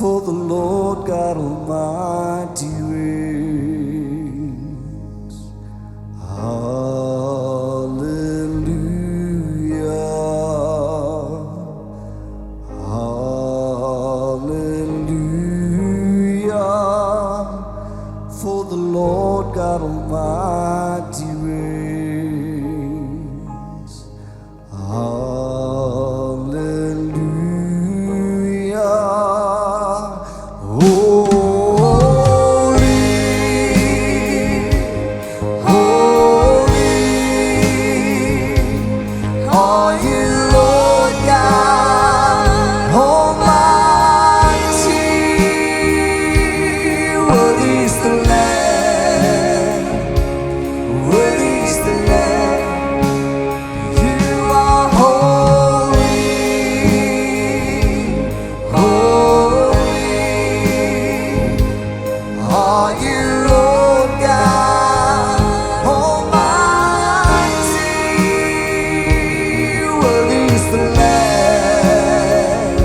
for the Lord God Almighty reigns. Hallelujah, hallelujah, for the Lord God Almighty reigns. Hallelujah. Holy, holy are you, Lord God Almighty. Worthy is the Lamb, worthy is the Lamb. You are holy, holy are you, Lord God Almighty. Worthy is the Lamb,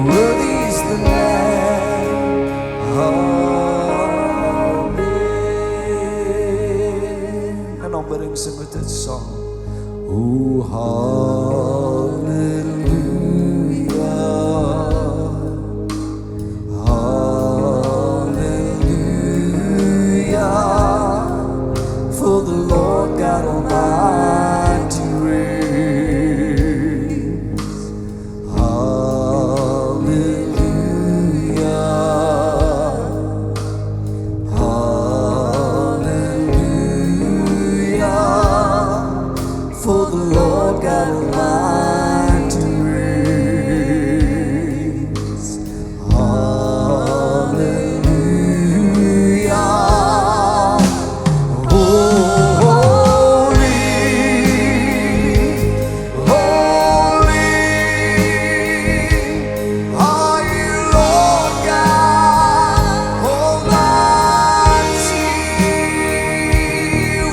worthy is the Lamb. Amen. En aanbidding sing met dit saam. Oh, hallelujah, hallelujah, for the Lord God Almighty reigns. Hallelujah, hallelujah, for the Lord God Almighty reigns. Hallelujah. Holy, holy are you, Lord God Almighty.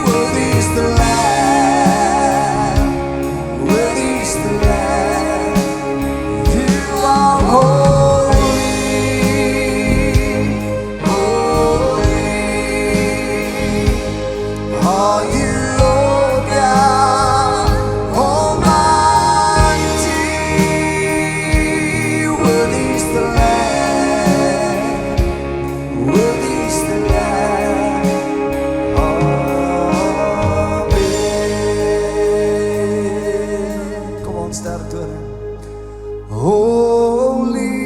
Worthy is the Lamb, worthy is the Lamb. You are holy, holy are you, Lord God Almighty. Worthy is the Lamb, worthy is the Lamb. Amen. Kom ons sterk toe. Holy,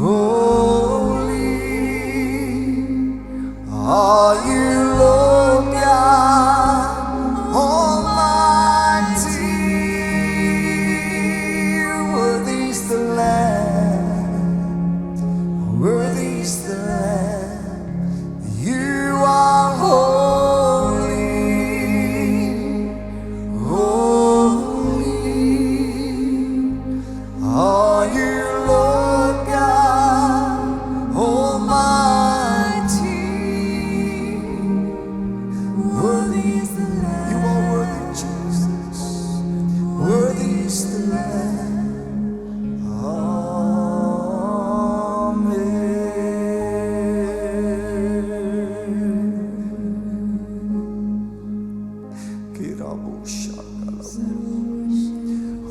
holy are you, Lord God Almighty. Worthy is the Lamb, worthy is the Lamb. You are holy, holy are you, Lord God Almighty. Worthy is the Lamb. You are worthy, Jesus. Worthy is the Lamb. Amen.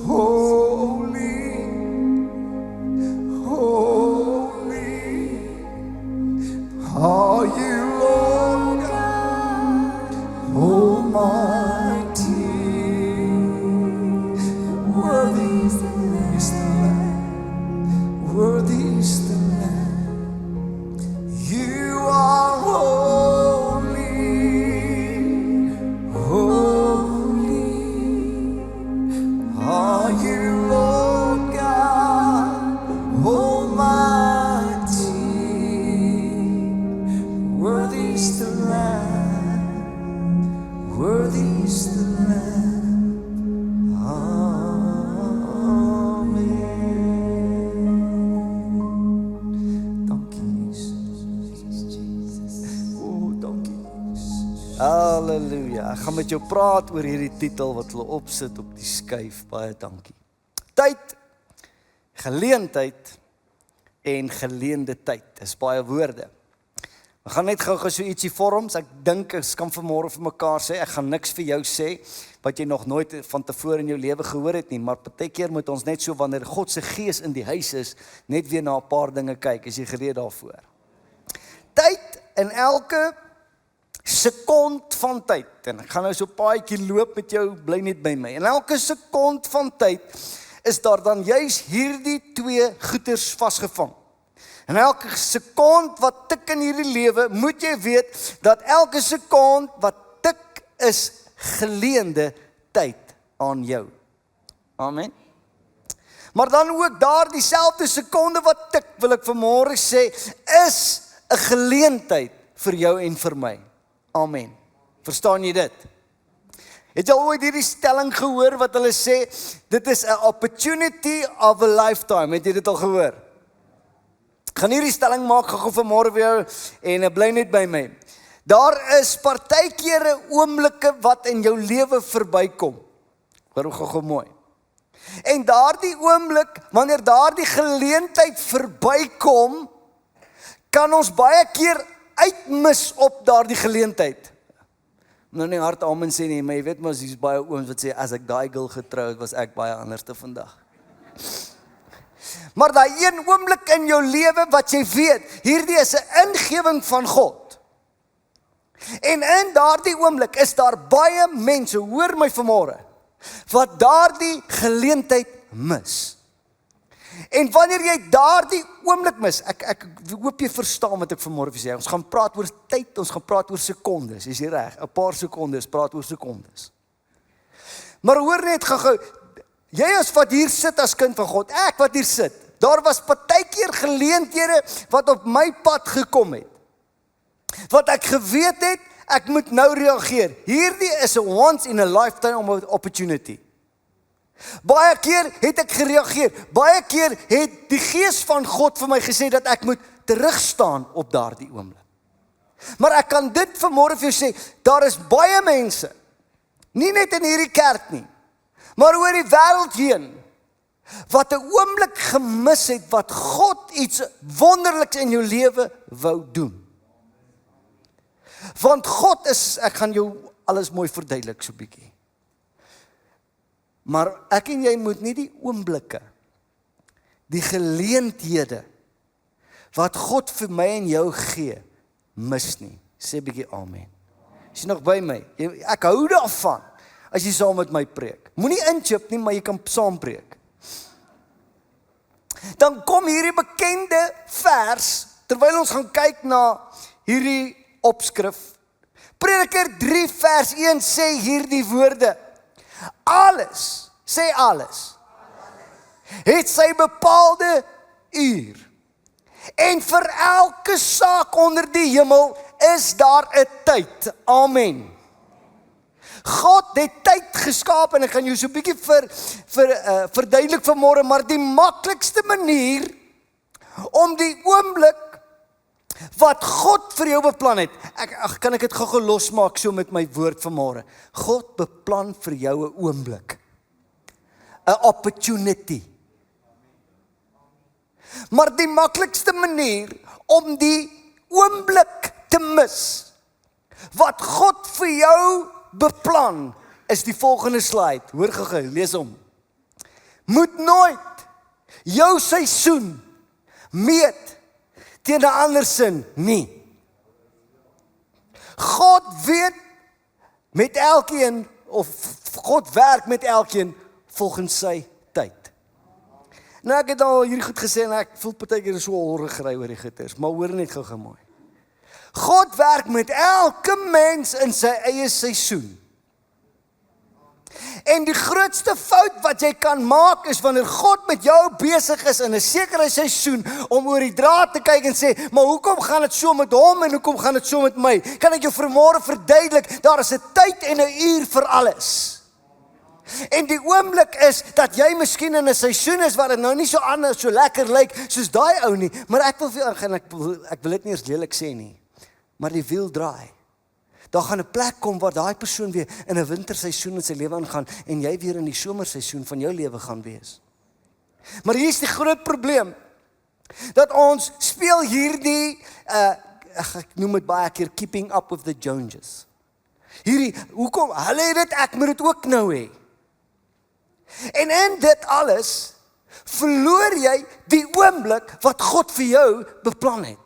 Holy, holy are you, Lord God Almighty. Worthy is the Lamb, worthy is the Lamb. You are holy, holy are you, Lord God Almighty. Worthy is the Lamb, worthy is the Lamb. Amen. Dankie Jesus. Oh, dankie Jesus. Halleluja. Ek gaan met jou praat oor hierdie titel wat hulle opsit op die skuif. Baie dankie. Tyd Geleentheid en geleende tyd. Dis baie woorde. We gaan net gou so ietsie vorms. Ek dink ons kan vanmôre vir mekaar sê, ek gaan niks vir jou sê wat jy nog nooit van tevore in jou lewe gehoor het nie, maar partykeer moet ons net so wanneer God se gees in die huis is, net weer na 'n paar dinge kyk. Is jy gereed daarvoor? Tyd in elke sekond van tyd. En ek gaan nou so 'n paadjie loop met jou, bly net by my. In elke sekond van tyd is daar dan juis hierdie twee goeters vasgevang. En elke sekond wat tik in hierdie lewe, moet jy weet dat elke sekond wat tik is geleende tyd aan jou. Amen. Maar dan ook daar dieselfde sekonde wat tik, wil ek vanmôre sê, is 'n geleentheid vir jou en vir my. Amen. Verstaan jy dit? Het jy al ooit hierdie stelling gehoor wat hulle sê, dit is 'n opportunity of a lifetime? Het jy dit al gehoor? Ek gaan hierdie stelling maak gou vanmôre vir jou en bly net by my. Daar is partykeer oomblikke wat in jou lewe verbykom. Hoor gou mooi. En daardie oomblik, wanneer daardie geleentheid verbykom, kan ons baie keer uitmis op daardie geleentheid. Nou nie hard amen sê nie, maar jy weet mos, hier's baie ooms wat sê, as ek daai girl getrou het, was ek baie anders te vandag. Maar daai een oomblik in jou lewe wat jy weet, hierdie is 'n ingewing van God. En in daardie oomblik is daar baie mense, hoor my vanmôre, wat daardie geleentheid mis. En wanneer jy daardie oomblik mis, ek hoop jy verstaan wat ek vanmôre vir sê. Ons gaan praat oor tyd, ons gaan praat oor sekondes, is jy reg? 'n Paar sekondes, praat oor sekondes. Maar hoor net gou, jy as wat hier sit as kind van God, ek wat hier sit, daar was partykeer geleenthede wat op my pad gekom het. Wat ek geweet het, ek moet nou reageer. Hierdie is 'n once in a lifetime opportunity. Baie keer het ek gereageer. Baie keer het die gees van God vir my gesê dat ek moet terugstaan op daardie oomblik. Maar ek kan dit vanmôre vir jou sê, daar is baie mense, nie net in hierdie kerk nie, maar oor die wêreld heen, wat 'n oomblik gemis het wat God iets wonderliks in jou lewe wou doen. Want God is, ek gaan jou alles mooi verduidelik so 'n bietjie. Maar ek en jy moet nie die oomblikke, die geleenthede wat God vir my en jou gee, mis nie. Sê 'n bietjie amen. Is jy nog by my? Ek hou daarvan as jy saam met my preek. Moenie inchip nie, maar jy kan saam preek. Dan kom hierdie bekende vers, terwyl ons gaan kyk na hierdie opskrif. Prediker 3 vers 1 sê hierdie woorde: alles, sê alles, het sy bepaalde uur. En vir elke saak onder die hemel is daar 'n tyd. Amen. God het tyd geskaap, en ek gaan jou so 'n bietjie verduidelik vanmôre, maar die maklikste manier om die oomblik wat God vir jou beplan het, kan ek dit gou losmaak so met my woord vanmôre. God beplan vir jou 'n oomblik, 'n opportunity. Maar die maklikste manier om die oomblik te mis wat God vir jou beplan is die volgende slide. Hoor gou, lees hom. Moet nooit jou seisoen meet teen 'n ander sin nie. God weet met elkeen, of God werk met elkeen volgens sy tyd. Nou ek het al hierdie goed gesê en ek voel partykeer so horrigry oor die goeters, maar hoor net gou mooi. God werk met elke mens in sy eie seisoen. En die grootste fout wat jy kan maak is wanneer God met jou besig is in 'n sekere seisoen om oor die draad te kyk en sê, maar hoekom gaan dit so met hom en hoekom gaan dit so met my? Kan ek jou vanmôre verduidelik, daar is 'n tyd en 'n uur vir alles. En die oomblik is dat jy miskien in 'n seisoen is waar dit nou nie so anders, so lekker lyk soos daai ou nie, maar ek wil dit nie eens lelik sê nie, maar die wiel draai. Daar gaan 'n plek kom waar daai persoon weer in 'n winterseisoen in sy lewe aangaan en jy weer in die somerseisoen van jou lewe gaan wees. Maar hier is die groot probleem, dat ons speel hierdie, ek noem dit baie keer, keeping up with the Joneses. Hierdie, hoekom, hulle het dit, ek moet dit ook nou hê. En in dit alles, verloor jy die oomblik wat God vir jou beplan het.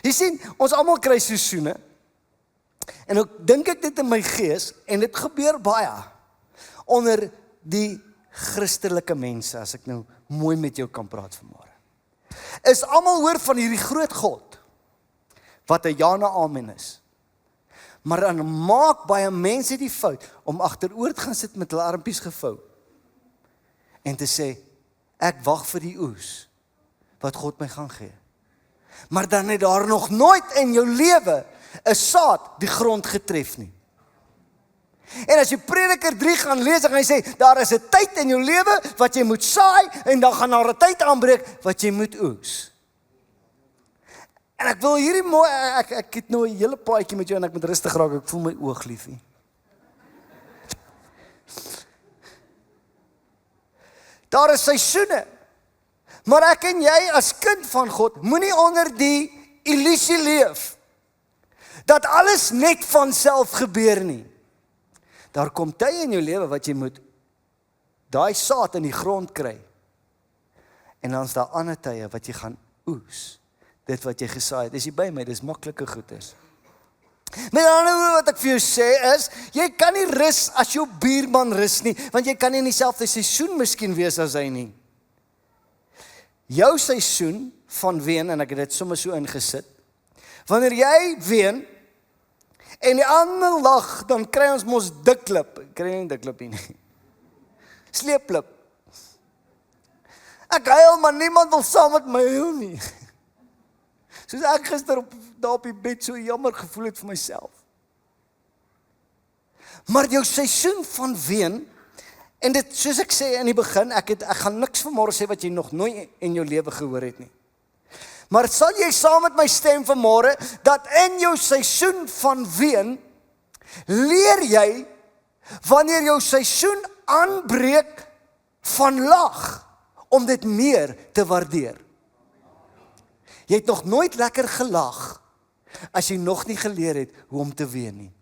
Jy sien, ons almal kry seisoene, en ook dink ek dit in my gees, en dit gebeur baie, onder die Christelike mense, as ek nou mooi met jou kan praat vanmôre, is almal hoor van hierdie groot God, wat 'n ja na amen is. Maar dan maak baie mense die fout, om agteroor te gaan sit met hulle armpies gevou, en te sê, ek wag vir die oes, wat God my gaan gee. Maar dan het daar nog nooit in jou lewe 'n saad die grond getref nie. En as jy Prediker 3 gaan lees, dan gaan jy sê, daar is 'n tyd in jou lewe wat jy moet saai, en dan gaan daar 'n tyd aanbreek wat jy moet oes. En ek wil hierdie mooi, ek het nou 'n hele paadjie met jou, en ek moet rustig raak, ek voel my oog liefie. Daar is seisoene, maar ek en jy as kind van God, moenie onder die illusie leef, dat alles net van self gebeur nie. Daar kom tye in jou lewe wat jy moet daai saad in die grond kry. En dan is daar ander tye wat jy gaan oes. Dit wat jy gesaai het. Is jy by my? Dis maklike goeders. Met ander woorde wat ek vir jou sê is, jy kan nie rus as jou buurman rus nie, want jy kan nie in dieselfde seisoen miskien wees as hy nie. Jou seisoen van ween, en ek het dit sommer so ingesit, wanneer jy ween, en die ander lag, dan kry ons mos diklip. Kry nie diklip nie. Sleeplip. Ek huil, maar niemand wil saam met my huil nie. Soos ek gister daar op die bed so jammer gevoel het vir myself. Maar jou seisoen van ween, en dit, soos ek sê in die begin, ek gaan niks vanmôre sê wat jy nog nooit in jou lewe gehoor het nie. Maar sal jy saam met my stem vanmôre, dat in jou seisoen van ween, leer jy, wanneer jou seisoen aanbreek van lag, om dit meer te waardeer. Jy het nog nooit lekker gelag, as jy nog nie geleer het, hoe om te ween nie.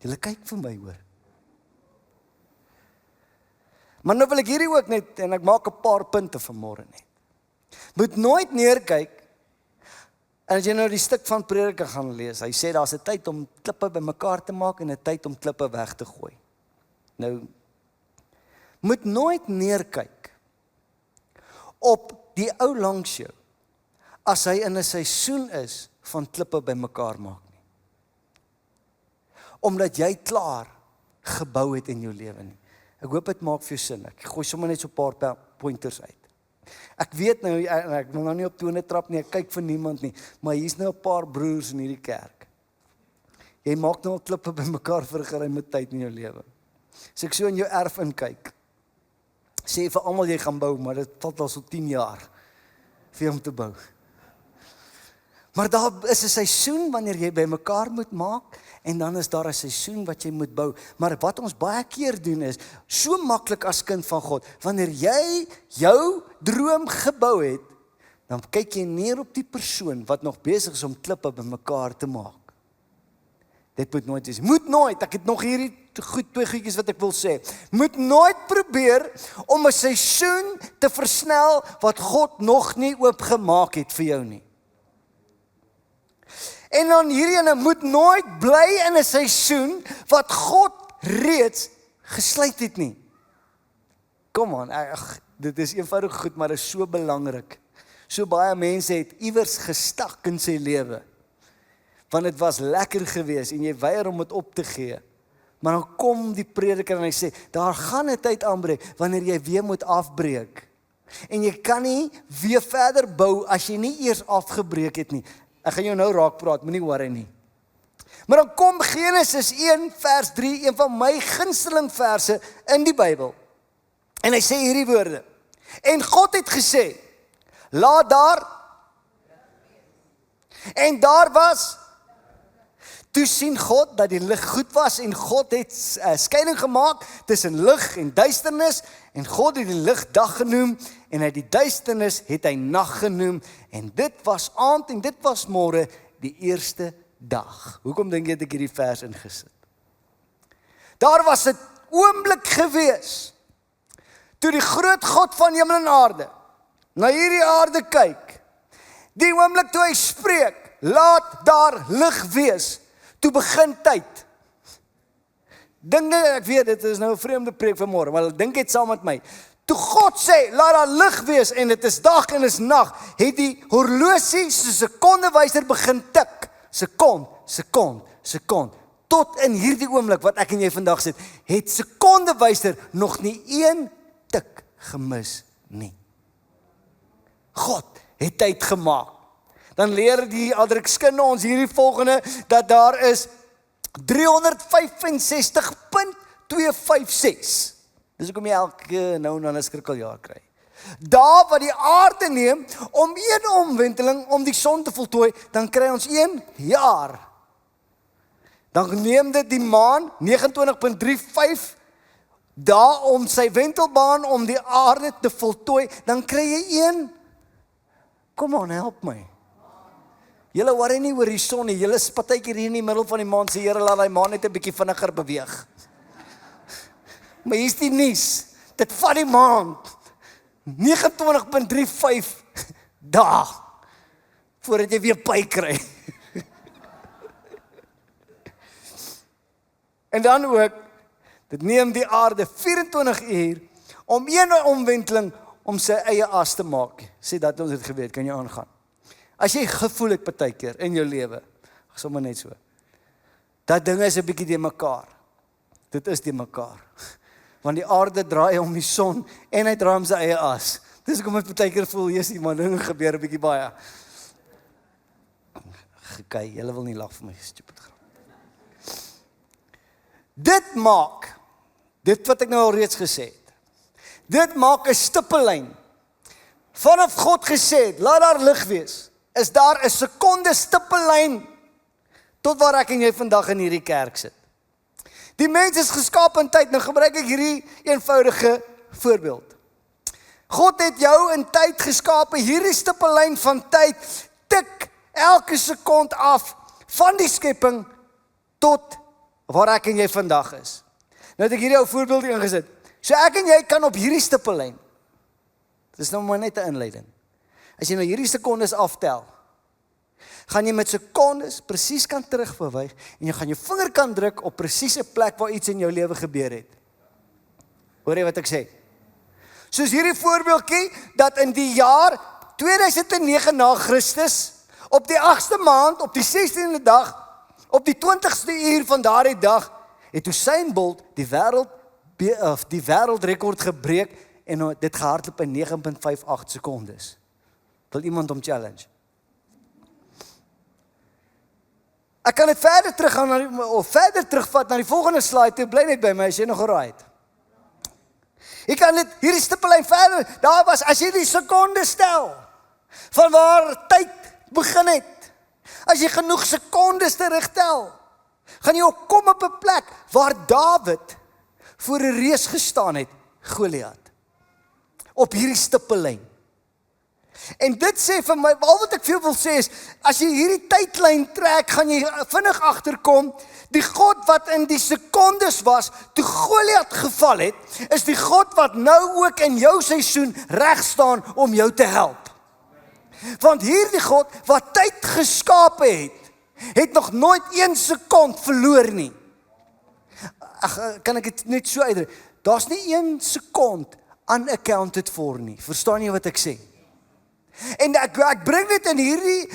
Julle kyk vir my hoor. Maar nou wil ek hierdie ook net, en ek maak 'n paar punte vanmôre net. Moet nooit neerkyk, en as jy nou die stuk van Prediker gaan lees, hy sê daar's 'n tyd om klippe bymekaar te maak, en 'n tyd om klippe weg te gooi. Nou, moet nooit neerkyk, op die ou langs jou, as hy in 'n seisoen is, van klippe bymekaar maak nie. Omdat jy klaar gebou het in jou lewe nie. Ek hoop dit maak vir jou sin. Ek gooi sommer net so 'n paar pointers uit. Ek weet nou, ek wil nou nie op tone trap nie, ek kyk vir niemand nie, maar hier's nou 'n paar broers in hierdie kerk. Jy maak nou al klippe bymekaar vir 'n geruime tyd in jou lewe. As ek so in jou erf inkyk, sê vir almal jy gaan bou, maar dit vat al so 10 jaar vir om te bou. Maar daar is 'n seisoen wanneer jy bymekaar moet maak, en dan is daar 'n seisoen wat jy moet bou. Maar wat ons baie keer doen is, so maklik as kind van God, wanneer jy jou droom gebou het, dan kyk jy neer op die persoon wat nog besig is om klippe bymekaar te maak. Dit moet nooit wees. Moet nooit, ek het nog hierdie twee goedjies wat ek wil sê. Moet nooit probeer om 'n seisoen te versnel wat God nog nie oopgemaak het vir jou nie. En dan hierdie ene, moet nooit bly in 'n seisoen wat God reeds gesluit het nie. Kom aan, dit is eenvoudig goed, maar dit is so belangrik. So baie mense het iewers gestak in sy lewe, want dit was lekker geweest en jy weier om dit op te gee. Maar dan kom die prediker en hy sê, daar gaan 'n tyd aanbreek wanneer jy weer moet afbreek. En jy kan nie weer verder bou as jy nie eers afgebreek het nie. Ek gaan jou nou raak praat, moenie worry nie. Maar dan kom Genesis 1 vers 3, een van my gunsteling verse in die Bybel. En hy sê hierdie woorde. En God het gesê, laat daar. En daar was. Toe sien God dat die lig goed was en God het skeiding gemaak tussen lig en duisternis en God het die lig dag genoem en uit die duisternis het hy nag genoem en dit was aand en dit was môre die eerste dag. Hoekom dink jy het ek hierdie vers ingesit? Daar was 'n oomblik gewees toe die groot God van hemel en aarde na hierdie aarde kyk. Die oomblik toe hy spreek, laat daar lig wees. Toe begin tyd. Dink net, ek weet dit is nou 'n vreemde preek vanmôre, maar dink dit saam met my. Toe God sê, laat daar lig wees en dit is dag en is nag, het die horlosie so sekondewyser begin tik. Sekond. Tot in hierdie oomblik wat ek en jy vandag sit, het sekondewyser nog nie een tik gemis nie. God het tyd gemaak. Dan leer die Adrikskunde ons hierdie volgende, dat daar is 365.256. Dis hoekom jy elke nou en dan 'n skrikkeljaar kry. Daar wat die aarde neem om een omwenteling om die son te voltooi, dan kry ons 1 jaar. Dan neem dit die maan 29.35 dae om sy wentelbaan om die aarde te voltooi, dan kry jy 1. Kom on, help my. Julle worry nie oor die son nie, julle is partykeer hier in die middel van die maand, sê Here, laat die maan net 'n bietjie vinniger beweeg. Maar hier's die nuus, dit vat die maand 29.35 dae voordat jy weer by kry. En dan ook, dit neem die aarde 24 uur om een omwenteling om sy eie as te maak. Sê dat ons dit geweet, kan jy aangaan. As jy gevoel het partykeer in jou lewe, sommer net so, dat dinge is 'n bietjie de mekaar. Dit is de mekaar. Want die aarde draai om die son en hy draai om sy eie as. Dis hoekom ek partykeer voel, Jesus, maar dinge gebeur 'n bietjie baie. Gekei, julle wil nie lag vir my stupid grap. Dit maak, dit wat ek nou al reeds gesê het, dit maak 'n stippellyn. Vanaf God gesê het, laat daar lig wees, is daar 'n sekonde stippellyn tot waar ek en jy vandag in hierdie kerk sit. Die mens is geskaap in tyd, nou gebruik ek hierdie eenvoudige voorbeeld. God het jou in tyd geskape, hierdie stippellyn van tyd, tik elke sekond af, van die skepping tot waar ek en jy vandag is. Nou het ek hierdie ou voorbeeld ingesit. So ek en jy kan op hierdie stippellyn, dit is nou maar net 'n inleiding. As jy nou hierdie sekondes aftel, gaan jy met sekondes presies kan terugbeweeg en jy gaan jou vinger kan druk op presies 'n plek waar iets in jou lewe gebeur het. Hoor jy wat ek sê? Soos hierdie voorbeeldjie, dat in die jaar 2009 na Christus, op die 8ste maand, op die 16de dag, op die 20ste uur van daardie dag, het Usain Bolt die wêreldrekord gebreek en dit gehardloop in 9.58 sekondes. Wil iemand hom challenge? Ek kan dit verder teruggaan of verder terugvat na die volgende slide toe, bly net by my as jy nog geraai het. Jy kan dit hierdie stippellyn verder, daar was as jy die sekonde stel van waar tyd begin het. As jy genoeg sekondes terugtel, gaan jy ook kom op 'n plek waar Dawid voor 'n reus gestaan het, Goliat. Op hierdie stippellyn. En dit sê vir my, al wat ek veel wil sê is, as jy hierdie tydlyn trek, gaan jy vinnig agterkom, die God wat in die sekondes was, toe Goliat geval het, is die God wat nou ook in jou seisoen reg staan om jou te help. Want hierdie God wat tyd geskape het nog nooit 1 sekond verloor nie. Ag, kan ek dit net so uitdruk? Daar's nie 1 sekond unaccounted for nie. Verstaan jy wat ek sê? En ek bring dit in hierdie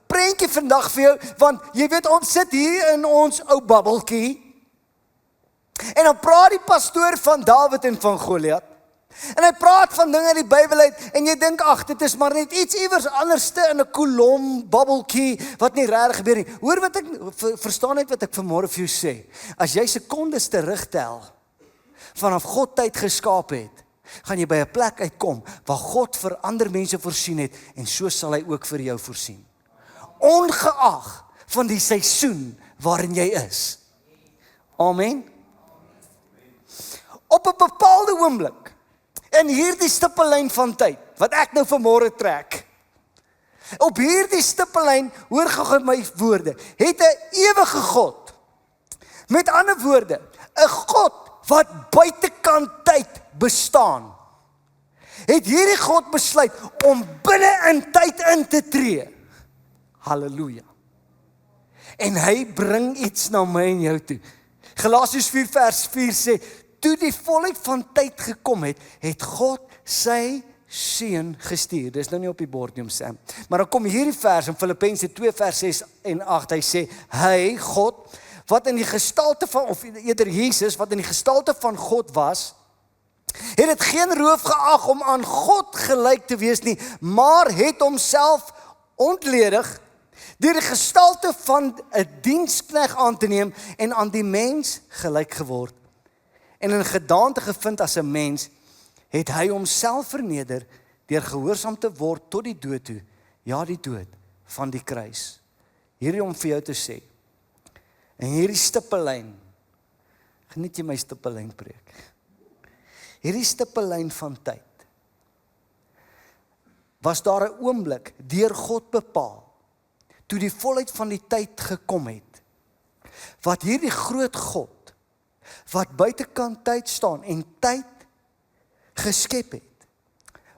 prentjie vandag vir jou, want jy weet ons sit hier in ons ou babbeltjie en dan praat die pastoor van Dawid en van Goliat en hy praat van dinge uit die Bybel uit en jy dink ag dit is maar net iets iewers anderste in 'n kolom babbeltjie wat nie regtig gebeur nie. Hoor wat ek verstaan net wat ek vanmôre vir jou sê. As jy sekondes terugtel vanaf God tyd geskaap het, gaan jy by 'n plek uitkom waar God vir ander mense voorsien het en so sal hy ook vir jou voorsien. Ongeag van die seisoen waarin jy is. Amen. Op 'n bepaalde oomblik, in hierdie stippellyn van tyd, wat ek nou vanmôre trek, op hierdie stippellyn, hoor gou my woorde, het 'n ewige God, met ander woorde, 'n God wat buitekant tyd bestaan, het hierdie God besluit om binne in tyd in te tree. Halleluja. En hy bring iets na my en jou toe. Galasiërs 4 vers 4 sê, toe die volheid van tyd gekom het, het God sy seun gestuur. Dis nou nie op die bord nie, Sam. Maar dan kom hierdie vers in Filippense 2 vers 6 en 8. Hy sê, hy, God, wat in die gestalte van, of eerder Jesus, wat in die gestalte van God was, het dit geen roof geag om aan God gelyk te wees nie, maar het homself ontledig deur die gestalte van 'n diensknegt aan te neem en aan die mens gelyk geword. En in gedaante gevind as 'n mens, het hy homself verneder deur gehoorsaam te word tot die dood toe, ja, die dood van die kruis. Hierdie om vir jou te sê, en hierdie stippellyn, geniet jy my stippellyn preek, hierdie stippellyn van tyd, was daar 'n oomblik deur God bepaal, toe die volheid van die tyd gekom het, wat hierdie groot God, wat buitekant tyd staan en tyd geskep het,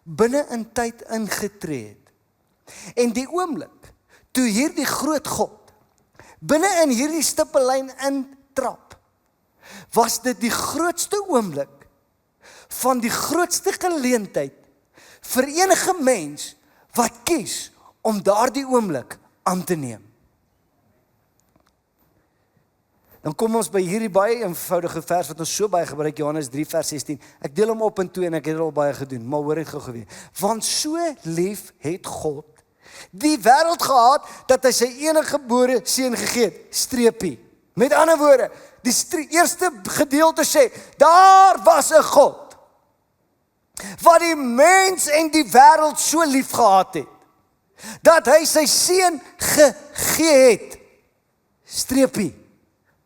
binne in tyd ingetree het. En die oomblik, toe hierdie groot God, binne in hierdie stippellyn intrap, was dit die grootste oomblik, van die grootste geleentheid, vir enige mens, wat kies, om daardie oomblik aan te neem. Dan kom ons by hierdie baie eenvoudige vers wat ons so baie gebruik, Johannes 3 vers 16. Ek deel hom op in 2 en ek het dit al baie gedoen, maar hoor dit gou geweet. Want so lief het God die wêreld gehad dat hy sy eniggebore seun gegee het. Streepie. Met ander woorde, die eerste gedeelte sê, daar was 'n God wat die mens en die wêreld so lief gehad het, dat hy sy seun gegee het. Streepie.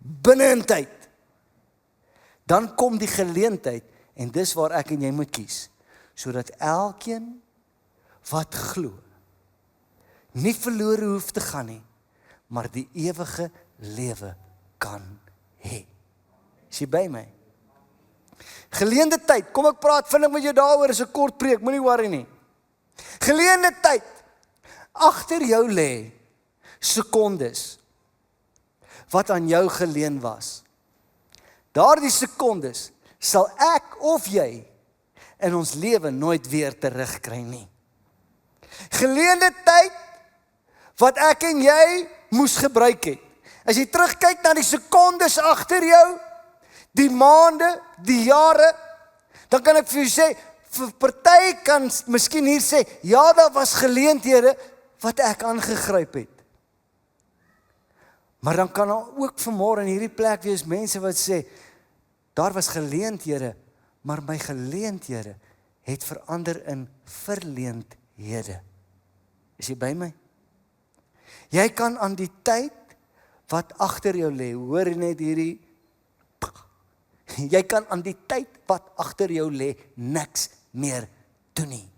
Binne in tyd. Dan kom die geleentheid, en dis waar ek en jy moet kies, sodat elkeen wat glo, nie verlore hoef te gaan nie, maar die ewige lewe kan hê. Is jy by my? Geleende tyd, kom ek praat vinnig met jou daaroor, is 'n kort preek, moenie worry nie. Geleende tyd, agter jou lê sekondes, wat aan jou geleen was. Daardie sekondes sal ek of jy in ons lewe nooit weer terugkry nie. Geleende tyd wat ek en jy moes gebruik het. As jy terugkyk na die sekondes agter jou, die maande, die jare, dan kan ek vir jou sê, vir party kan miskien hier sê, ja, daar was geleenthede wat ek aangegryp het. Maar dan kan daar ook vanmôre in hierdie plek wees mense wat sê, daar was geleenthede, maar my geleenthede het verander in verleenthede. Is jy by my? Jy kan aan die tyd wat agter jou lê, hoor net hierdie, jy kan aan die tyd wat agter jou lê niks meer doen nie.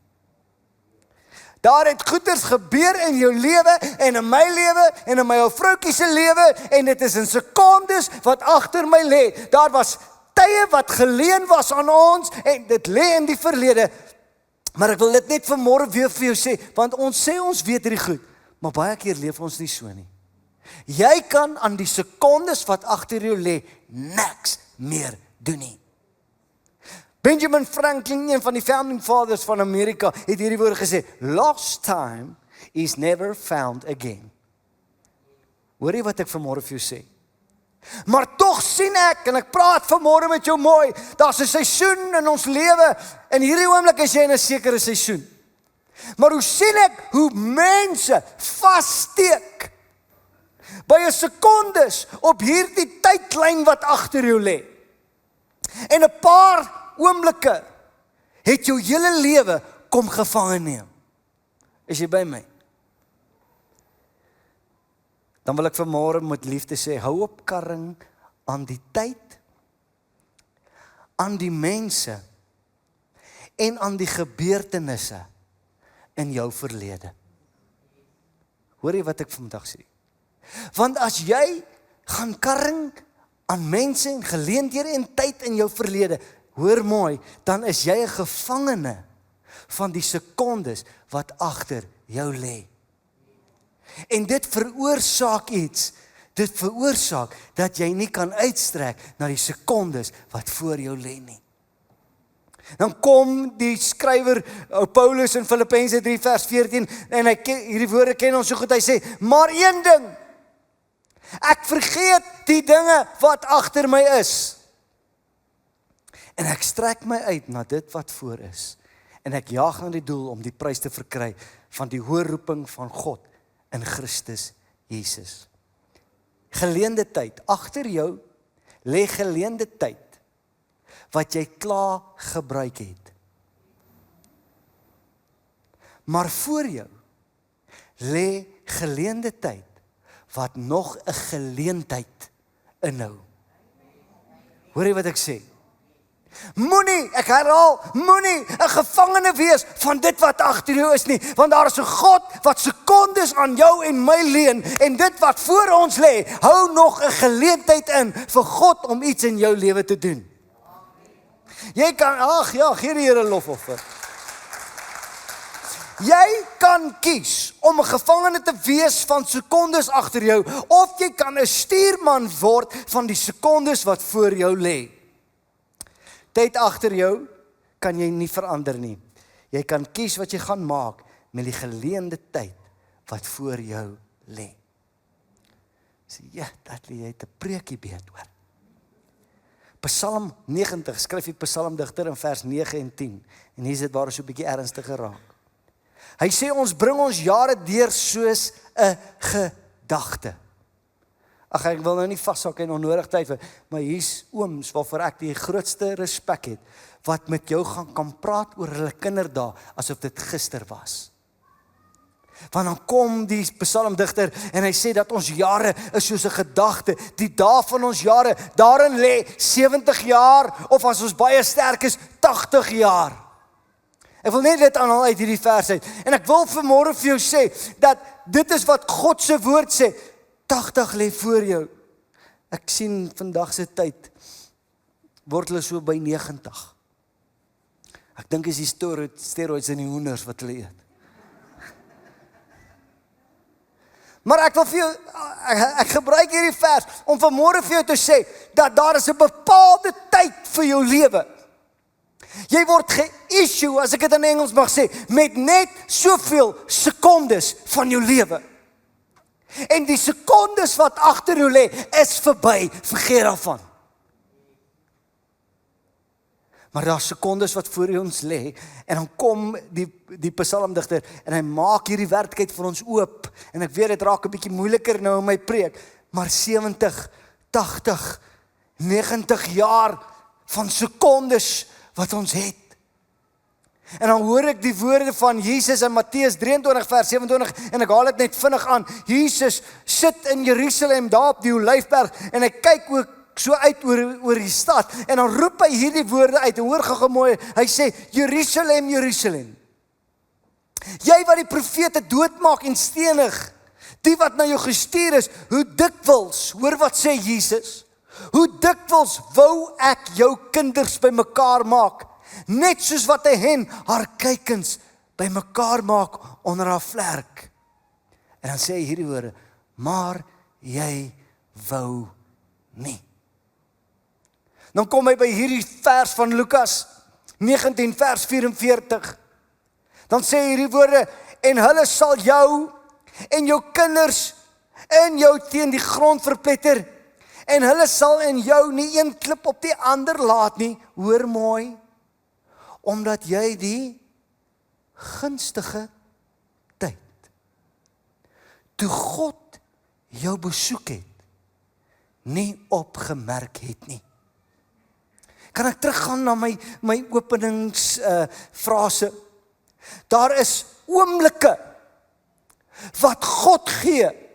Daar het goeders gebeur in jou lewe en in my lewe en in my ou vroutjie se lewe en dit is in sekondes wat agter my lê. Daar was tye wat geleen was aan ons en dit lê in die verlede. Maar ek wil dit net vanmôre weer vir jou sê, want ons sê ons weet hierdie goed, maar baie keer leef ons nie so nie. Jy kan aan die sekondes wat agter jou lê niks meer doen nie. Benjamin Franklin, een van die founding fathers van Amerika, het hierdie woorde gesê, lost time is never found again. Hoor jy wat ek vanmôre vir jou sê? Maar tog sien ek, en ek praat vanmôre met jou mooi, daar's 'n seisoen in ons lewe, en hierdie oomblik is jy in 'n sekere seisoen. Maar hoe sien ek hoe mense vassteek by 'n sekondes op hierdie tydlyn wat agter jou lê. En 'n paar oomblikke het jou hele lewe kom gevange neem. Is jy by my? Dan wil ek vanmôre met liefde sê, hou op karring aan die tyd, aan die mense en aan die gebeurtenisse in jou verlede. Hoor jy wat ek vandag sê? Want as jy gaan karring aan mense en geleenthede en tyd in jou verlede, hoor mooi, dan is jy 'n gevangene van die sekondes wat agter jou lê. En dit veroorsaak iets. Dit veroorsaak dat jy nie kan uitstrek na die sekondes wat voor jou lê nie. Dan kom die skrywer Paulus in Filippense 3 vers 14 en hierdie woorde ken ons so goed. Hy sê, maar een ding, ek vergeet die dinge wat agter my is. En ek strek my uit na dit wat voor is. En ek jaag na die doel om die prys te verkry van die hoë roeping van God in Christus Jesus. Geleende tyd, agter jou lê geleende tyd wat jy klaar gebruik het. Maar voor jou lê geleende tyd wat nog 'n geleentheid inhou. Hoor jy wat ek sê? Moenie, ek herhaal, moenie 'n gevangene wees van dit wat agter jou is nie, want daar is 'n God wat sekondes aan jou en my leen, en dit wat voor ons lê, hou nog 'n geleentheid in vir God om iets in jou lewe te doen. Jy kan, gee die Here lofoffer. Jy kan kies om 'n gevangene te wees van sekondes agter jou, of jy kan 'n stuurman word van die sekondes wat voor jou lê. Tyd agter jou kan jy nie verander nie. Jy kan kies wat jy gaan maak met die geleende tyd wat voor jou lê. Sê, ja, dat lê jy te preekie beet hoor. Psalm 90, skryf die psalmdigter in vers 9 en 10. En hier is dit waar ons so 'n bietjie ernstig geraak. Hy sê ons bring ons jare deur soos 'n gedagte. Ag, ek wil nou nie vashak en onnodig tyd vir, maar hier's ooms waarvoor ek die grootste respek het, wat met jou kan praat oor hulle kinderdae, asof dit gister was. Want dan kom die psalmdigter en hy sê dat ons jare is soos 'n gedagte, die dae van ons jare, daarin lê 70 jaar, of as ons baie sterk is, 80 jaar. Ek wil net dit aanhaal uit hierdie vers uit, en ek wil vanmôre vir jou sê, dat dit is wat God se woord sê, 80 lê voor jou. Ek sien vandag se tyd, word hulle so by 90. Ek dink is die steroids in die hoenders wat hulle eet. Maar ek wil vir jou, ek gebruik hierdie vers om vanmôre vir jou te sê, dat daar is 'n bepaalde tyd vir jou lewe. Jy word ge-issue, as ek dit in Engels mag sê, met net soveel sekondes van jou lewe. En die sekondes wat agter jou lê, is verby, vergeet daarvan. Maar daar is sekondes wat voor ons lê, en dan kom die psalmdigter, en hy maak hierdie werklikheid vir ons oop, en ek weet dit raak 'n bietjie moeiliker nou in my preek, maar 70, 80, 90 jaar van sekondes wat ons het. En dan hoor ek die woorde van Jesus in Matteus 23 vers 27, en ek haal dit net vinnig aan. Jesus sit in Jerusalem daar op die Olyfberg, en hy kyk ook so uit oor die stad, en dan roep hy hierdie woorde uit, en hoor gou mooi, hy sê, Jerusalem, Jerusalem, jy wat die profete doodmaak en stenig, die wat na jou gestuur is, hoe dikwels, hoor wat sê Jesus, hoe dikwels wou ek jou kinders bymekaar maak, net soos wat 'n hen haar kuikens bymekaar maak onder haar vlerk. En dan sê hy hierdie woorde, maar jy wou nie. Dan kom hy by hierdie vers van Lukas 19 vers 44. Dan sê hy hierdie woorde, en hulle sal jou en jou kinders in jou teen die grond verpletter, en hulle sal in jou nie een klip op die ander laat nie, hoor mooi, omdat jy die gunstige tyd, toe God jou besoek het, nie opgemerk het nie. Kan ek teruggaan na my openingsfrase? Daar is oomblikke wat God gee,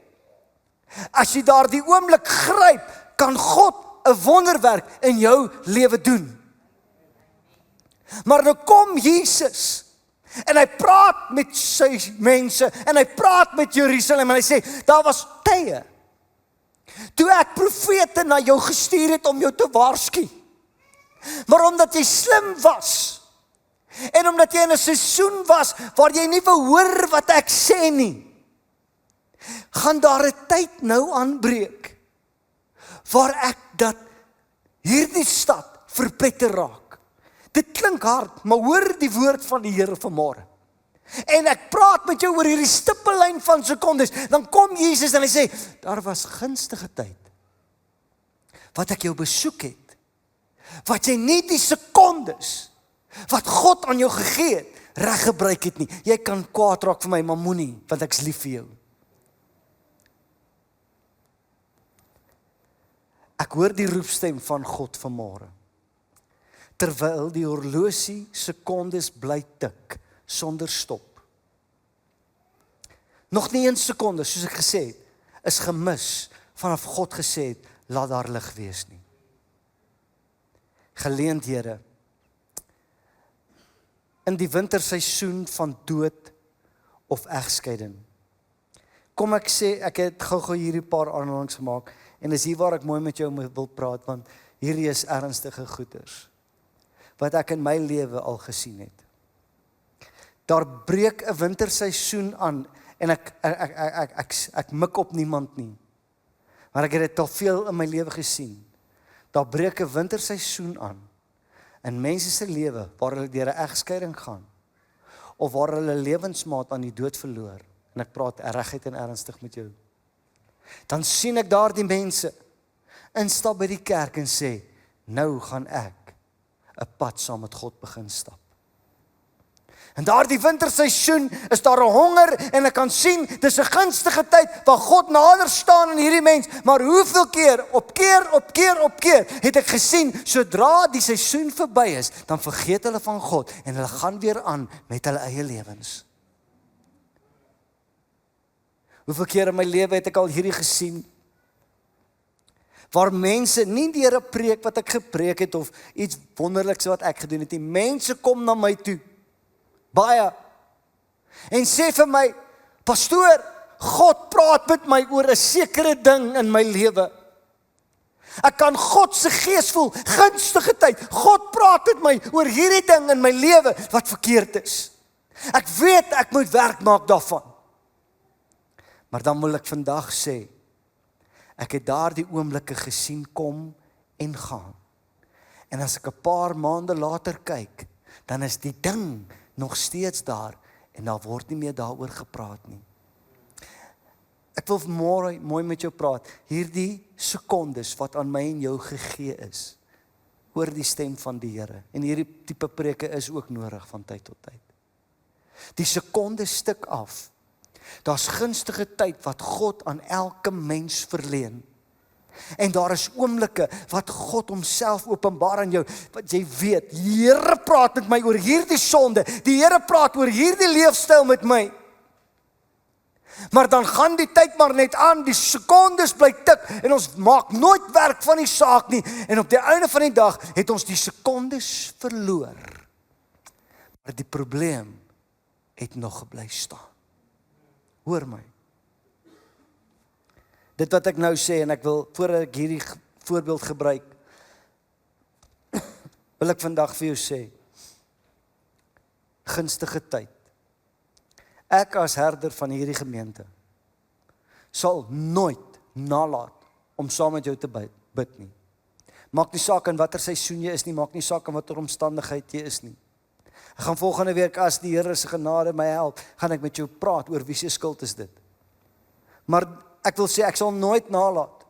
As jy daardie oomblik gryp, kan God 'n wonderwerk in jou lewe doen. Maar nou kom Jesus en hy praat met sy mense en hy praat met Jerusalem en hy sê, daar was tye toe ek profete na jou gestuur het om jou te waarsku. Maar omdat jy slim was en omdat jy in 'n seisoen was waar jy nie wou hoor wat ek sê nie, gaan daar 'n tyd nou aanbreek waar ek dat hierdie stad verpletter raak. Dit klink hard, maar hoor die woord van die Here vanmôre. En ek praat met jou oor hierdie stippellyn van sekondes. Dan kom Jesus en hy sê, daar was gunstige tyd wat ek jou besoek het, wat jy nie die sekondes wat God aan jou gegee het, reg gebruik het nie. Jy kan kwaad raak vir my, maar moenie, want ek's lief vir jou. Ek hoor die roepstem van God vanmôre. Terwyl die horlosie sekondes bly tik sonder stop. Nog nie 1 sekonde, soos ek gesê het, is gemis vanaf God gesê het, laat daar lig wees nie. Geleenthede in die winterseisoen van dood of egskeiding. Kom ek sê, ek het gou-gou hierdie paar aanhalings gemaak en dis hier waar ek mooi met jou wil praat, want hierdie is ernstige goeders wat ek in my lewe al gesien het. Daar breek 'n winterseisoen aan en ek mik op niemand nie. Maar ek het dit al veel in my lewe gesien. Daar breek 'n winterseisoen aan in mense se lewe waar hulle deur 'n egskeiding gaan of waar hulle lewensmaat aan die dood verloor. En ek praat regtig en ernstig met jou. Dan sien ek daardie mense instap by die kerk en sê, nou gaan ek 'n pad saam met God begin stap. En daardie winterseisoen is daar 'n honger en ek kan sien, dis 'n gunstige tyd waar God nader staan in hierdie mens, maar hoeveel keer, op keer, het ek gesien, sodra die seisoen verby is, dan vergeet hulle van God en hulle gaan weer aan met hulle eie lewens. Hoeveel keer in my lewe het ek al hierdie gesien, waar mense, nie deur 'n preek wat ek gepreek het of iets wonderliks wat ek gedoen het nie, mense kom na my toe, baie, en sê vir my, pastoor, God praat met my oor 'n sekere ding in my lewe. Ek kan God se gees voel, gunstige tyd, God praat met my oor hierdie ding in my lewe wat verkeerd is. Ek weet ek moet werk maak daarvan. Maar dan wil ek vandag sê, ek het daardie oomblikke gesien kom en gaan. En as ek 'n paar maande later kyk, dan is die ding nog steeds daar en daar word nie meer daaroor gepraat nie. Ek wil mooi met jou praat, hierdie sekondes wat aan my en jou gegee is, hoor die stem van die Here. En hierdie tipe preke is ook nodig van tyd tot tyd. Die sekondes stik af. Daar's gunstige tyd wat God aan elke mens verleen. En daar is oomblikke wat God homself openbaar aan jou, wat jy weet, die Here praat met my oor hierdie sonde, die Here praat oor hierdie leefstyl met my. Maar dan gaan die tyd maar net aan, die sekondes bly tik, en ons maak nooit werk van die saak nie, en op die einde van die dag het ons die sekondes verloor. Maar die probleem het nog gebly staan. Hoor my. Dit wat ek nou sê, en ek wil, voordat ek hierdie voorbeeld gebruik, wil ek vandag vir jou sê, gunstige tyd. Ek as herder van hierdie gemeente, sal nooit nalat om saam met jou te bid nie. Maak nie saak in watter seisoen jy is nie, maak nie saak in watter omstandigheid jy is nie. Ek gaan volgende week, as die Here se genade my help, gaan ek met jou praat oor wie se skuld is dit. Maar ek wil sê, ek sal nooit nalat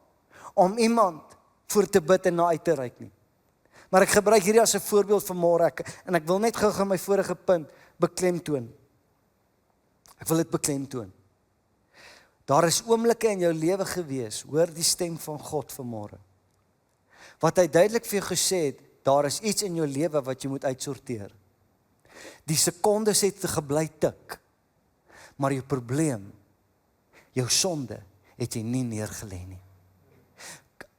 om iemand voor te bid en na uit te reik nie. Maar ek gebruik hierdie as 'n voorbeeld vanmôre, en ek wil net gou my vorige punt beklemtoon. Ek wil dit beklemtoon. Daar is oomblikke in jou lewe gewees, hoor die stem van God vanmôre, wat hy duidelik vir jou gesê het, daar is iets in jou lewe wat jy moet uitsorteer. Die sekondes het gebly tik, maar jou probleem, jou sonde, het jy nie neergelê nie.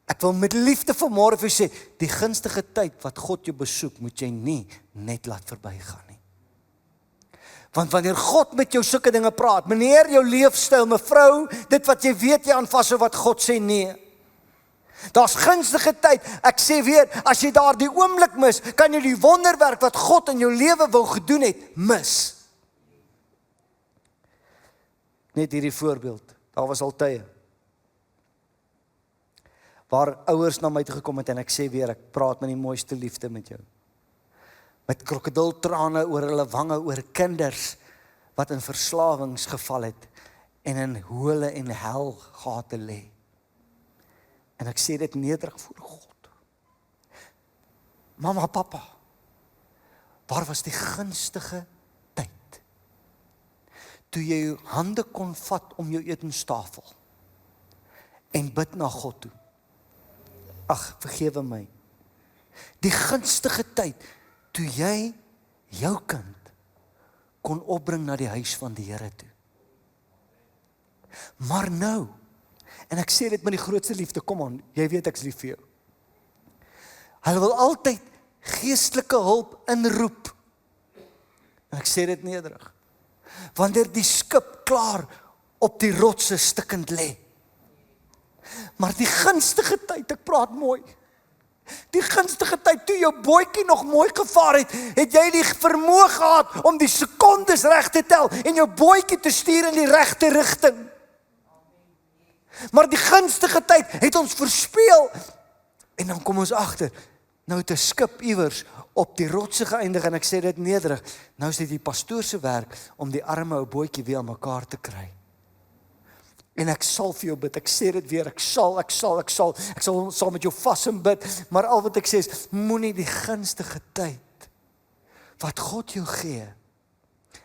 Ek wil met liefde vanmôre vir jou sê, die gunstige tyd wat God jou besoek, moet jy nie net laat verbygaan nie. Want wanneer God met jou sulke dinge praat, meneer jou leefstyl, mevrou, dit wat jy weet jy aan vashou wat God sê nee. Daar's gunstige tyd. Ek sê weer, as jy daardie oomblik mis, kan jy die wonderwerk wat God in jou lewe wou gedoen het, mis. Net hierdie voorbeeld. Daar was al tye waar ouers na my toe gekom het en ek sê weer, ek praat met die mooiste liefde met jou. Met krokodiltrane oor hulle wange, oor kinders wat in verslawings geval het en in hole en helgate lê. En ek sê dit nederig voor God. Mama, papa, waar was die gunstige tyd? Toe jy jou hande kon vat om jou etenstafel en bid na God toe. Ag, vergewe my. Die gunstige tyd, toe jy jou kind kon opbring na die huis van die Here toe. Maar nou, en ek sê dit met die grootste liefde, kom aan, jy weet ek's lief vir jou. Hulle wil altyd geestelike hulp inroep. En ek sê dit nederig. Wanneer die skip klaar op die rotse stikkend lê. Maar die gunstige tyd, ek praat mooi. Die gunstige tyd, toe jou bootjie nog mooi gevaar het, het jy die vermoë gehad om die sekondes reg te tel en jou bootjie te stuur in die regte rigting. Maar die gunstige tyd het ons verspeel. En dan kom ons agter, nou het 'n skip iewers op die rotse geëindig en ek sê dit nederig. Nou is dit die pastoor se werk om die arme ou bootjie weer aan mekaar te kry. En ek sal vir jou bid, ek sê dit weer, ek sal saam met jou vas en bid, maar al wat ek sê is, moenie die gunstige tyd wat God jou gee.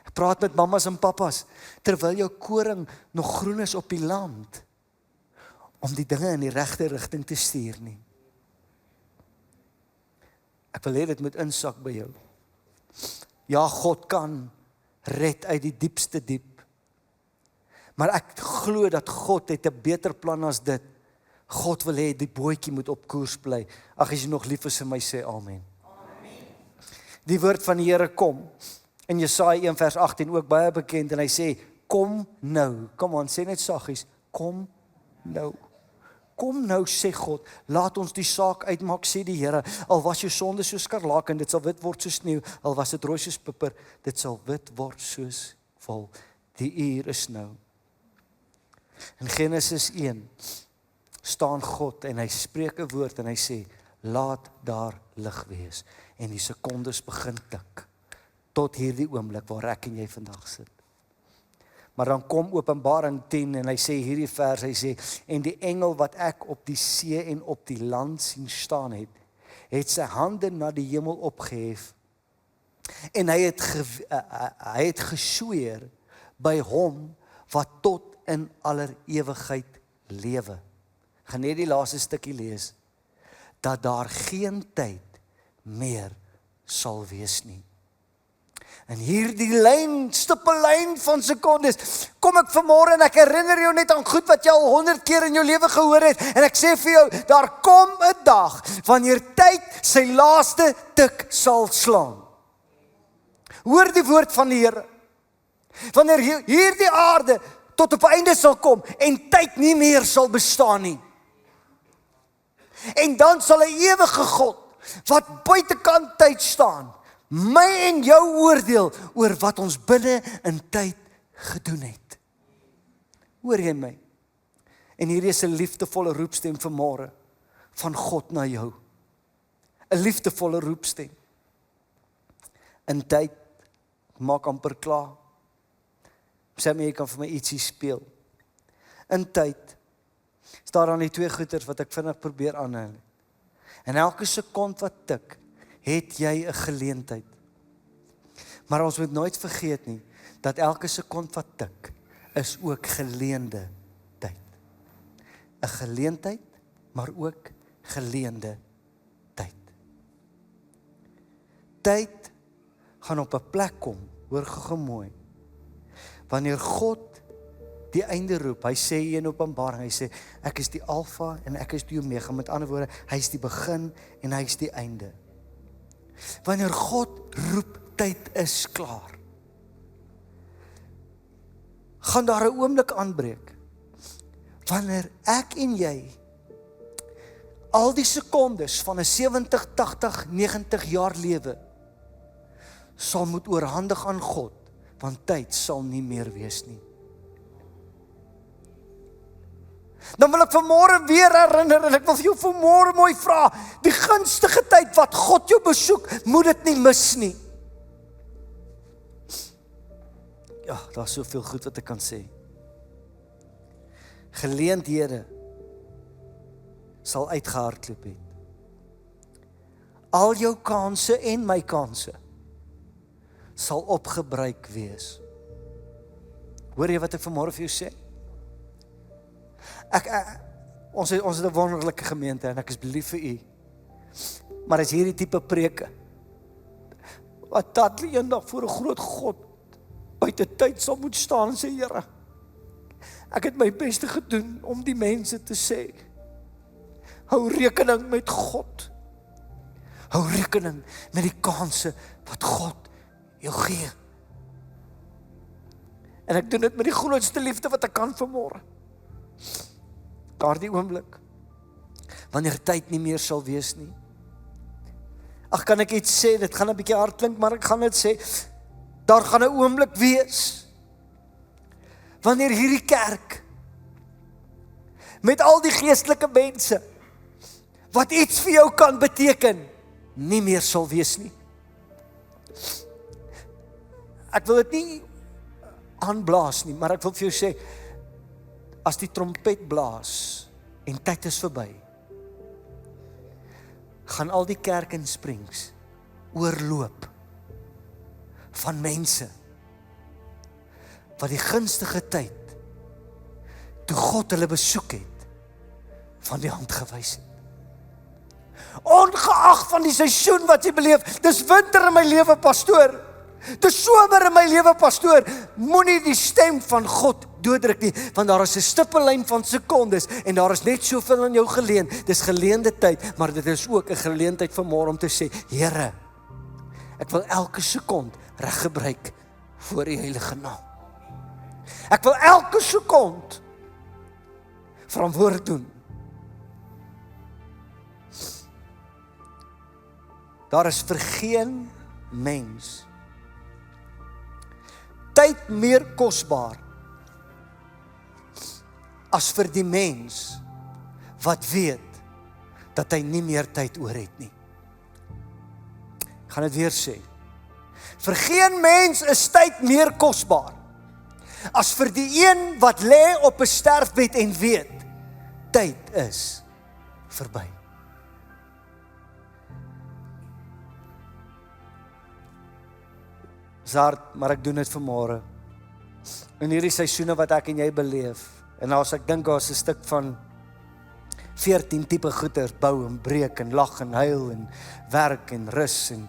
Ek praat met mammas en pappas, terwyl jou koring nog groen is op die land, om die dinge in die regte rigting te stuur nie. Ek wil hê dit moet insak by jou. Ja, God kan red uit die diepste diep. Maar ek glo dat God het 'n beter plan as dit. God wil hê die bootjie moet op koers bly. Ag, as jy nog lief is vir my, sê amen. Amen. Die woord van die Here kom in Jesaja 1 vers 18 ook baie bekend en hy sê, kom nou. Kom aan, sê net saggies, kom nou. Kom nou, sê God, laat ons die saak uitmaak, sê die Here. Al was jou sonde soos skarlaken, dit sal wit word soos sneeu. Al was dit rooi soos pipper, dit sal wit word soos wol. Die uur is nou. In Genesis 1 staan God en hy spreek 'n woord en hy sê, laat daar lig wees. En die sekondes begin tik, tot hierdie oomblik waar ek en jy vandag sit. Maar dan kom Openbaring 10 en hy sê hierdie vers, hy sê, en die engel wat ek op die see en op die land sien staan het sy hande na die hemel opgehef, en hy het gesweer by hom wat tot in aller ewigheid lewe. Gaan net die laaste stukkie lees, dat daar geen tyd meer sal wees nie. En hierdie stippellyn van sekondes, kom ek vanmôre en ek herinner jou net aan goed wat jy al 100 keer in jou lewe gehoor het, en ek sê vir jou, daar kom 'n dag, wanneer tyd sy laaste tik sal slaan. Hoor die woord van die Here. Wanneer hierdie aarde tot op einde sal kom, en tyd nie meer sal bestaan nie. En dan sal 'n ewige God, wat buitekant tyd staan, my en jou oordeel oor wat ons binne in tyd gedoen het. Hoor jy my? En hier is 'n liefdevolle roepstem vanmôre van God na jou. 'n Liefdevolle roepstem. In tyd, maak amper klaar. Sê my, jy kan vir my ietsie speel. In tyd, staan daar die twee goeters wat ek vinnig probeer aanhou. En elke sekond wat tik, het jy 'n geleentheid. Maar ons moet nooit vergeet nie, dat elke sekond wat tik, is ook geleende tyd. 'n Geleentheid, maar ook geleende tyd. Tyd gaan op 'n plek kom, hoor gou mooi, wanneer God die einde roep. Hy sê hier in Openbaring, hy sê, ek is die Alfa en ek is die Omega. Met ander woorde, hy is die begin en hy is die einde. Wanneer God roep, tyd is klaar, gaan daar 'n oomblik aanbreek, wanneer ek en jy al die sekondes van 'n 70, 80, 90 jaar lewe sal moet oorhandig aan God, want tyd sal nie meer wees nie. Dan wil ek vanmôre weer herinner en ek wil vir jou vanmôre mooi vra, die gunstige tyd wat God jou besoek, moet dit nie mis nie. Ja, daar is soveel goed wat ek kan sê. Geleenthede sal uitgehardloop het. Al jou kanse en my kanse sal opgebruik wees. Hoor jy wat ek vanmôre vir jou sê? Ons het 'n wonderlike gemeente en ek is lief vir u. Maar as hierdie tipe preke wat Dudley eendag voor 'n groot God buite tyd sal moet staan en sê, Here, ek het my beste gedoen om die mense te sê, hou rekening met God. Hou rekening met die kanse wat God jou gee. En ek doen dit met die grootste liefde wat ek kan vanmôre. Daardie oomblik, wanneer tyd nie meer sal wees nie. Ag, kan ek iets sê, dit gaan 'n bietjie hard klink, maar ek gaan dit sê, daar gaan 'n oomblik wees, wanneer hierdie kerk, met al die geestelike mense, wat iets vir jou kan beteken, nie meer sal wees nie. Ek wil dit nie aanblaas nie, maar ek wil vir jou sê, as die trompet blaas en tyd is verby, gaan al die kerk in Springs oorloop van mense wat die gunstige tyd, toe God hulle besoek het, van die hand gewys het. Ongeag van die seisoen wat jy beleef, dis winter in my lewe, pastoor. Dis somer in my lewe, pastoor. Moenie die stem van God dooddruk nie, want daar is 'n stippellyn van sekondes en daar is net soveel aan jou geleen. Dis geleende tyd, maar dit is ook 'n geleentheid vanmôre om te sê, Here, ek wil elke sekond reg gebruik voor U heilige naam. Ek wil elke sekond verantwoord doen. Daar is vir geen mens tyd meer kosbaar as vir die mens wat weet dat hy nie meer tyd oor het nie. Ek gaan dit weer sê. Vir geen mens is tyd meer kosbaar as vir die een wat lê op 'n sterfbed en weet, tyd is verby. Hard, maar ek doen dit vanmôre. In hierdie seisoene wat ek en jy beleef, en as ek dink daar's 'n stuk van 14 tipe goeders, bou en breek en lag en huil en werk en rus en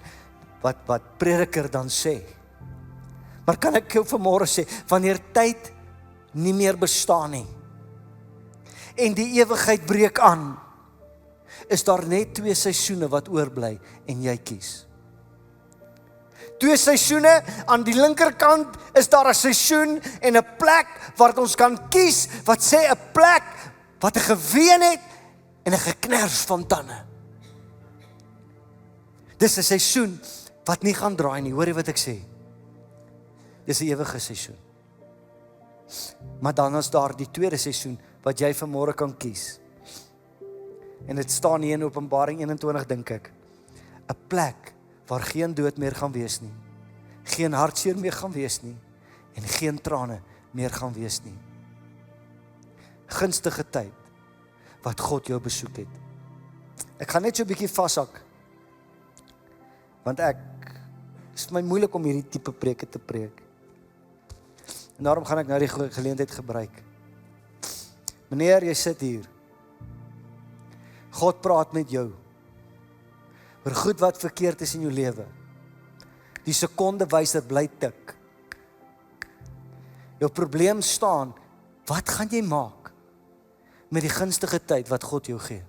wat prediker dan sê. Maar kan ek jou vanmôre sê, wanneer tyd nie meer bestaan nie en die ewigheid breek aan, is daar net 2 seisoene wat oorbly en jy kies. 2 seisoene, aan die linkerkant is daar 'n seisoen en 'n plek waar ons kan kies, wat sê 'n plek wat 'n geween het en 'n gekners van tande. Dis 'n seisoen wat nie gaan draai nie, hoor jy wat ek sê? Dis 'n ewige seisoen. Maar dan is daar die tweede seisoen wat jy vanmôre kan kies. En dit staan hier in Openbaring 21, dink ek. 'n Plek waar geen dood meer gaan wees nie, geen hartseer meer gaan wees nie, en geen trane meer gaan wees nie. Gunstige tyd, wat God jou besoek het. Ek gaan net so 'n bietjie vashak, want is vir my moeilik om hierdie tipe preke te preek. En daarom gaan ek nou die geleentheid gebruik. Meneer, jy sit hier. God praat met jou oor goed wat verkeerd is in jou lewe. Die sekondewyser bly tik. Jou probleem staan Wat gaan jy maak met die gunstige tyd wat God jou gee?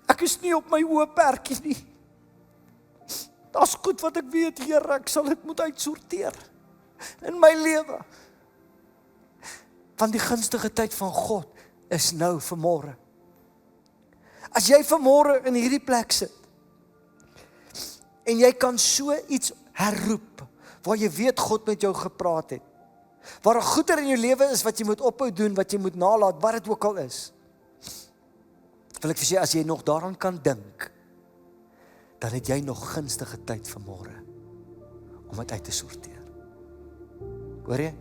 Ek is nie op my hoë perkie nie. Daar's goed wat ek weet, Here, ek sal dit moet uitsorteer in my lewe. Want die gunstige tyd van God is nou vanmôre. As jy vanmôre in hierdie plek sit en jy kan so iets herroep waar jy weet God met jou gepraat het, waar 'n goeder in jou lewe is wat jy moet ophou doen, wat jy moet nalat, wat dit ook al is, wil ek vir sê, as jy nog daaraan kan dink, dan het jy nog gunstige tyd vanmôre om dit uit te sorteer. Hoor jy?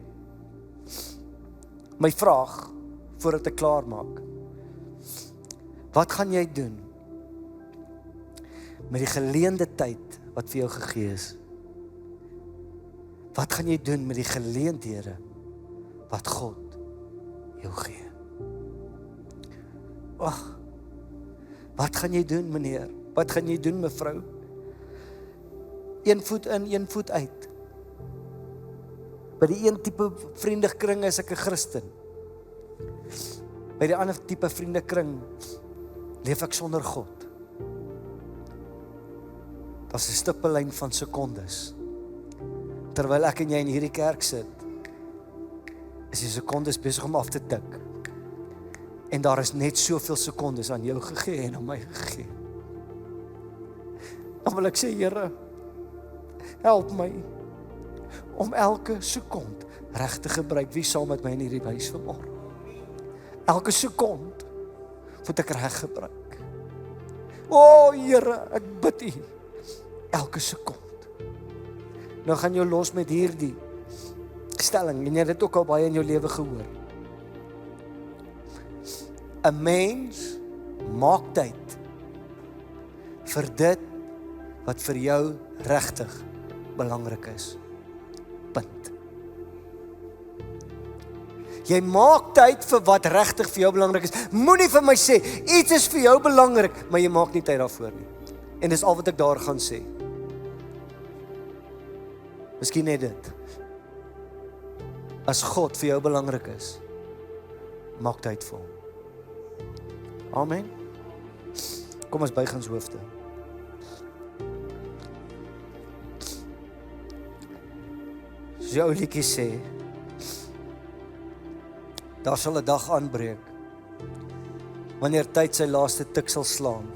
My vraag, voordat ek klaar maak, wat gaan jy doen met die geleende tyd wat vir jou gegee is? Wat gaan jy doen met die geleenthede wat God jou gee? Wat gaan jy doen, meneer? Wat gaan jy doen, mevrou? Een voet in, een voet uit. By die een tipe vriendekring is ek 'n Christen. By die ander tipe vriendekring leef ek sonder God. Daar's 'n stippellyn van sekondes. Terwyl ek en jy in hierdie kerk sit, is die sekondes besig om af te tik. En daar is net soveel sekondes aan jou gegee en aan my gegee. Dan wil ek sê, Here, help my om elke sekond reg te gebruik. Wie saam met my in hierdie huis vanmôre? Elke sekond moet ek reg gebruik. Here, ek bid U, elke sekond. Nou gaan jou los met hierdie stelling, en jy het dit ook al baie in jou lewe gehoor. 'n Mens maak tyd vir dit wat vir jou regtig belangrik is. Punt. Jy maak tyd vir wat regtig vir jou belangrik is. Moenie vir my sê, iets is vir jou belangrik, maar jy maak nie tyd daarvoor nie. En dis al wat ek daar gaan sê. Miskien net dit. As God vir jou belangrik is, maak tyd vir hom. Amen. Kom ons buig ons hoofde. Soos die ou liedjie sê, daar sal 'n dag aanbreek, wanneer tyd sy laaste tik sal slaan,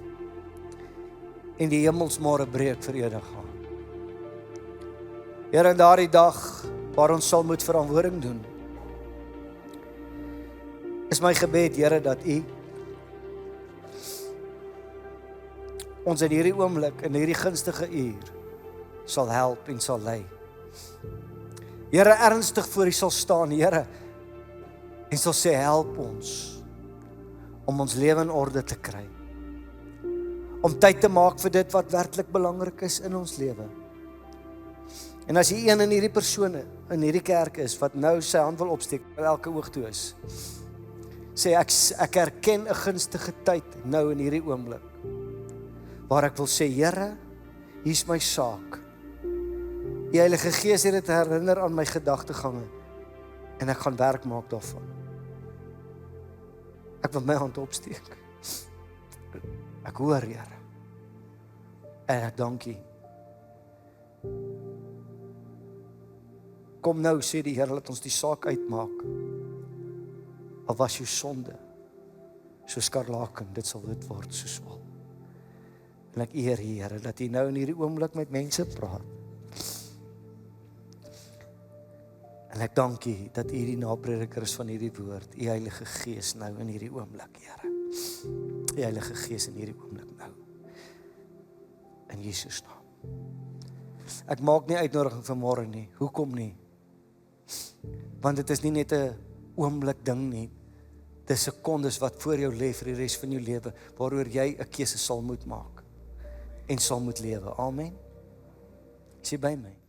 en die hemelsmare breek vir ewig gaan. Here, in daardie dag, waar ons sal moet verantwoording doen, is my gebed, Here, dat U ons in hierdie oomblik, in hierdie gunstige uur, sal help en sal lei. Here, ernstig voor U sal staan, Here, en sal sê, help ons om ons lewe in orde te kry. Om tyd te maak vir dit wat werklik belangrik is in ons lewe. En as jy een in hierdie persone, in hierdie kerk is, wat nou sy hand wil opsteek, elke oog toe is, sê ek herken 'n gunstige tyd nou in hierdie oomblik, waar ek wil sê, Here, hier's my saak. Die Heilige Gees het dit herinner aan my gedagtegange, en ek gaan werk maak daarvan. Ek wil my hand opsteek. Ek hoor, Here, en ek dank U. Kom nou, sê die Here, laat ons die saak uitmaak. Al was jou sonde so skarlaken, dit sal wit word soos wol. En ek eer U, Here, dat U nou in hierdie oomblik met mense praat. En ek dank U dat U die naprediker is van hierdie woord, U Heilige Gees nou in hierdie oomblik, Here. U Heilige Gees in hierdie oomblik nou. In Jesus naam. Ek maak nie uitnodiging vir môre nie. Hoekom nie? Want dit is nie net 'n oomblik ding nie. Dis sekondes wat voor jou lê vir die res van jou lewe, waaroor jy 'n keuse sal moet maak en sal moet lewe. Amen. Is jy by my?